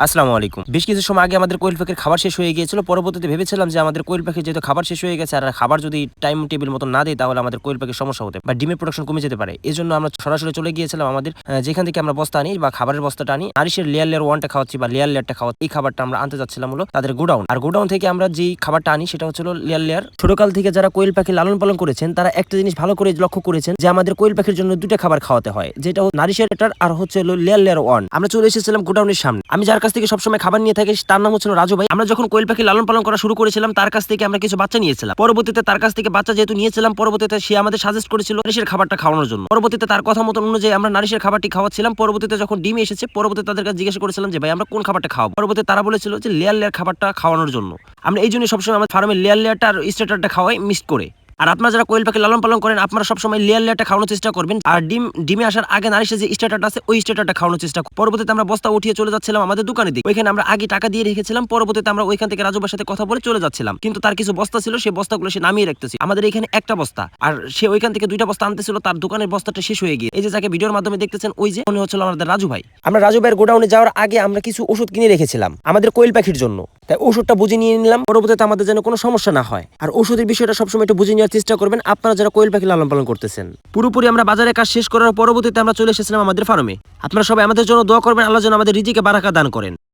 আসসালামু আলাইকুম। বেশ কিছু সময় আগে আমাদের কোয়েল পাখির খাবার শেষ হয়ে গিয়েছিল। পরবর্তীতে ভেবেছিলাম যে আমাদের কোয়েল পাখির যেহেতু খাবার শেষ হয়ে গেছে আর খাবার যদি টাইম টেবিল মতো না দেয় তাহলে আমাদের কোয়েল পাখির সমস্যা হতে বা ডিমের প্রোডাকশন কমে যেতে পারে। এজন্য আমরা সরাসরি চলে গিয়েছিলাম আমাদের যেখান থেকে আমরা বস্তা আনি বা খাবারের বস্তাটা আনি, নারিশের লেয়ার 1টা খাওয়াচ্ছি বা লেয়ারটা খাওয়া, এই খাবারটা আমরা আনতে যাচ্ছিলাম হলো তাদের গোডাউন। আর গোডাউন থেকে আমরা যেই খাবারটা আনি সেটা হচ্ছিল লেয়ার। ছোটকাল থেকে যারা কোয়েল পাখি লালন পালন করেছেন তারা একটা জিনিস ভালো করে লক্ষ্য করেছেন যে আমাদের কোয়েল পাখির জন্য দুটো খাবার খাওয়াতে হয়, যেটা নারিশের আর হচ্ছে লেয়ার 1। আমরা চলে এসেছিলাম গোডাউনের সামনে। আমি যার কাছ থেকে সবসময় খাবার নিয়ে থাকি তার নাম হচ্ছিল রাজু ভাই। আমরা যখন কোয়েল পাখি লালন পালন করা শুরু করেছিলাম তার কাছ থেকে আমরা কিছু বাচ্চা নিয়েছিলাম। পরবর্তীতে তার কাছ থেকে বাচ্চা যেহেতু নিয়েছিলাম, পরবর্তীতে সে আমাদের সাজেস্ট করেছিল নারিশের খাবারটা খাওয়ানোর জন্য। পরবর্তীতে তার কথা মতো অনুযায়ী আমরা নারিশের খাবারটি খাওয়াচ্ছিলাম। পরবর্তীতে যখন ডিম এসেছে, পরবর্তীতে তাদের কাছে জিজ্ঞাসা করেছিলাম যে ভাই আমরা কোন খাবারটা খাওয়াবো। পরবর্তীতে তারা বলেছিল যে লেয়ার খাবারটা খাওয়ানোর জন্য। আমরা এই জন্য সবসময় আমাদের ফার্মে লেয়ারটা আর স্টার্টারটা খাওয়াই মিক্স করে। আর আপনারা যারা কোয়েল পাখি লালন পালন করেন আপনারা সবসময় লেয়ারটা খাওয়ানোর চেষ্টা করবেন। আর ডিমে আসার আগে নারিশের যে স্টার্টারটা আছে ওই স্টার্টারটা খাওয়ানোর চেষ্টা করবেন। পরবর্তীতে আমরা বস্তা উঠিয়ে চলে যাচ্ছিলাম আমাদের দোকানে দিকে। ওইখানে আমরা আগে টাকা দিয়ে রেখেছিলাম। পরবর্তীতে আমরা ওইখান থেকে রাজুবার সাথে কথা বলে চলে যাচ্ছিলাম, কিন্তু তার কিছু বস্তা ছিল, সেই বস্তাগুলো সে নামিয়ে রাখতেছি। আমাদের এখানে একটা বস্তা আর সে ওইখান থেকে দুইটা বস্তা আনতেছিল, তার দোকানের বস্তাটা শেষ হয়ে গিয়ে এই যে যাকে ভিডিওর মাধ্যমে দেখতেছেন ওই যে মনে হচ্ছিল আমাদের রাজু ভাই। আমরা রাজু ভাইয়ের গোডাউনে যাওয়ার আগে আমরা কিছু ওষুধ কিনে রেখেছিলাম আমাদের কোয়েল পাখির জন্য, তাই ওষুধটা বুঝে নিয়ে নিলাম। পরবর্তীতে আমাদের যেন কোনো সমস্যা না হয়। আর ওষুধের বিষয়টা সবসময় একটু বুঝে নেওয়ার চেষ্টা করবেন আপনারা যারা কোয়েল পাখি লালন পালন করতেছেন। পুরোপুরি আমরা বাজারে কাজ শেষ করার পরবর্তীতে আমরা চলে এসেছিলাম আমাদের ফার্মে। আপনারা সবাই আমাদের জন্য দোয়া করবেন, আল্লাহ যেন আমাদের রিজিকে বারাকা দান করেন।